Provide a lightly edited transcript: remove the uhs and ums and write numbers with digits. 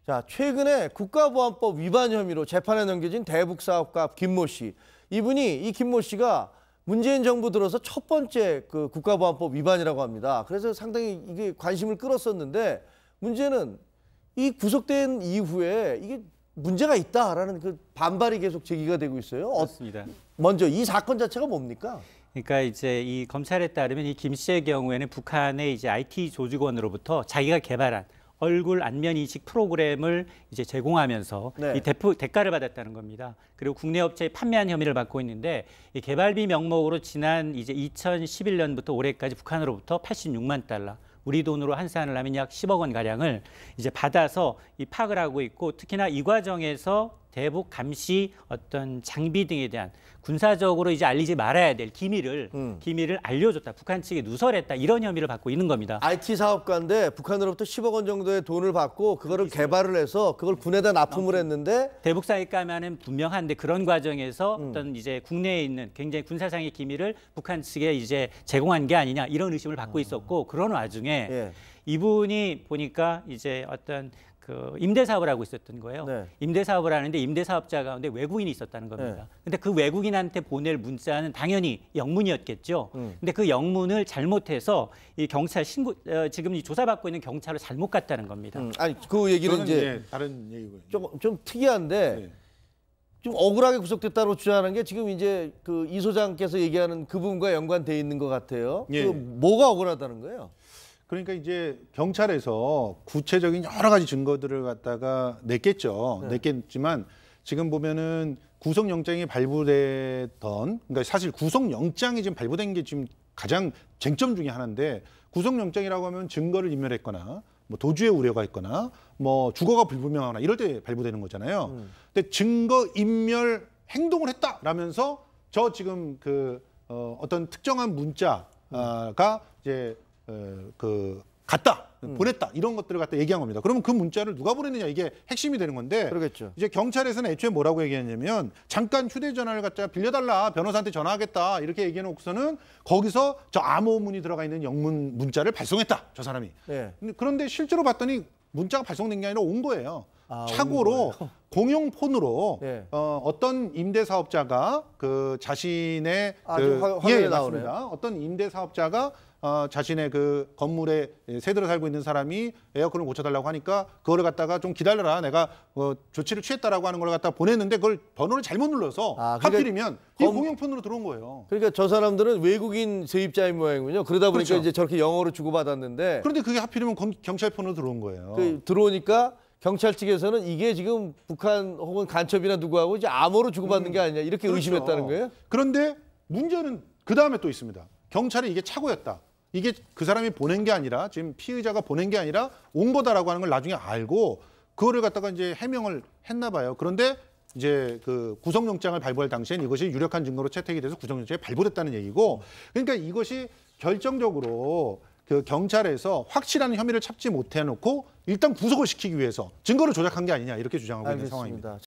자, 최근에 국가보안법 위반 혐의로 재판에 넘겨진 대북사업가 김모 씨. 이 김모 씨가 문재인 정부 들어서 첫 번째 그 국가보안법 위반이라고 합니다. 그래서 상당히 이게 관심을 끌었었는데 문제는 이 구속된 이후에 이게 문제가 있다라는 그 반발이 계속 제기가 되고 있어요. 그렇습니다. 먼저 이 사건 자체가 뭡니까? 그러니까 이제 이 검찰에 따르면 이 김 씨의 경우에는 북한의 이제 IT 조직원으로부터 자기가 개발한 얼굴 안면 인식 프로그램을 이제 제공하면서 네. 이 대가를 받았다는 겁니다. 그리고 국내 업체에 판매한 혐의를 받고 있는데 이 개발비 명목으로 지난 이제 2011년부터 올해까지 북한으로부터 86만 달러, 우리 돈으로 환산을 하면 약 10억 원 가량을 이제 받아서 이 파악을 하고 있고, 특히나 이 과정에서 대북 감시 어떤 장비 등에 대한 군사적으로 이제 알리지 말아야 될 기밀을 알려줬다, 북한 측에 누설했다, 이런 혐의를 받고 있는 겁니다. IT 사업가인데 북한으로부터 10억 원 정도의 돈을 받고 그거를 개발을 해서 그걸 군에다 납품을 했는데 대북 사익감하는 분명한데 그런 과정에서 어떤 이제 국내에 있는 굉장히 군사상의 기밀을 북한 측에 이제 제공한 게 아니냐, 이런 의심을 받고 있었고, 그런 와중에 예. 이분이 보니까 이제 어떤 그 임대 사업을 하고 있었던 거예요. 네. 임대 사업을 하는데 임대 사업자 가운데 외국인이 있었다는 겁니다. 네. 근데 그 외국인한테 보낼 문자는 당연히 영문이었겠죠. 근데 그 영문을 잘못해서 이 경찰 지금 이 조사받고 있는 경찰로 잘못 갔다는 겁니다. 아니 그 얘기는 이제 다른 얘기고요. 좀 특이한데 네. 좀 억울하게 구속됐다고 주장하는 게 지금 이제 그 이 소장께서 얘기하는 그 부분과 연관돼 있는 것 같아요. 예. 그 뭐가 억울하다는 거예요? 그러니까 이제 경찰에서 구체적인 여러 가지 증거들을 갖다가 냈겠죠. 네. 냈겠지만 지금 보면은 구속영장이 발부됐던, 그러니까 사실 구속영장이 지금 발부된 게 지금 가장 쟁점 중에 하나인데, 구속영장이라고 하면 증거를 인멸했거나 뭐 도주의 우려가 있거나 뭐 주거가 불분명하거나 이럴 때 발부되는 거잖아요. 근데 증거 인멸 행동을 했다라면서 저 지금 그 어떤 특정한 문자가 이제 그 갔다, 보냈다, 이런 것들을 갖다 얘기한 겁니다. 그러면 그 문자를 누가 보냈느냐, 이게 핵심이 되는 건데, 그러겠죠. 이제 경찰에서는 애초에 뭐라고 얘기했냐면 잠깐 휴대전화를 갖다가 빌려달라, 변호사한테 전화하겠다, 이렇게 얘기해놓고서는 거기서 저 암호문이 들어가 있는 영문 문자를 발송했다, 저 사람이. 네. 그런데 실제로 봤더니 문자가 발송된 게 아니라 온 거예요. 아, 착오로 공용 폰으로 네. 어떤 임대 사업자가 그 자신의 화면에 나오네요. 맞습니다. 어떤 임대 사업자가 자신의 그 건물에 새 들어 살고 있는 사람이 에어컨을 고쳐달라고 하니까 그거를 갖다가 좀 기다려라, 내가 조치를 취했다라고 하는 걸 갖다 보냈는데 그걸 번호를 잘못 눌러서 그러니까 하필이면 이 공용폰으로 들어온 거예요. 그러니까 저 사람들은 외국인 세입자인 모양이군요. 그러다 보니까 그렇죠. 이제 저렇게 영어로 주고받았는데 그런데 그게 하필이면 경찰 폰으로 들어온 거예요. 들어오니까 경찰 측에서는 이게 지금 북한 혹은 간첩이나 누구하고 이제 암호로 주고받는 게 아니냐, 이렇게 그렇죠. 의심했다는 거예요? 그런데 문제는 그 다음에 또 있습니다. 경찰이 이게 착오였다, 이게 그 사람이 보낸 게 아니라, 지금 피의자가 보낸 게 아니라 온 거다라고 하는 걸 나중에 알고 그거를 갖다가 이제 해명을 했나 봐요. 그런데 이제 그 구속영장을 발부할 당시엔 이것이 유력한 증거로 채택이 돼서 구속영장이 발부됐다는 얘기고, 그러니까 이것이 결정적으로 그 경찰에서 확실한 혐의를 찾지 못해 놓고 일단 구속을 시키기 위해서 증거를 조작한 게 아니냐, 이렇게 주장하고 있는 상황입니다.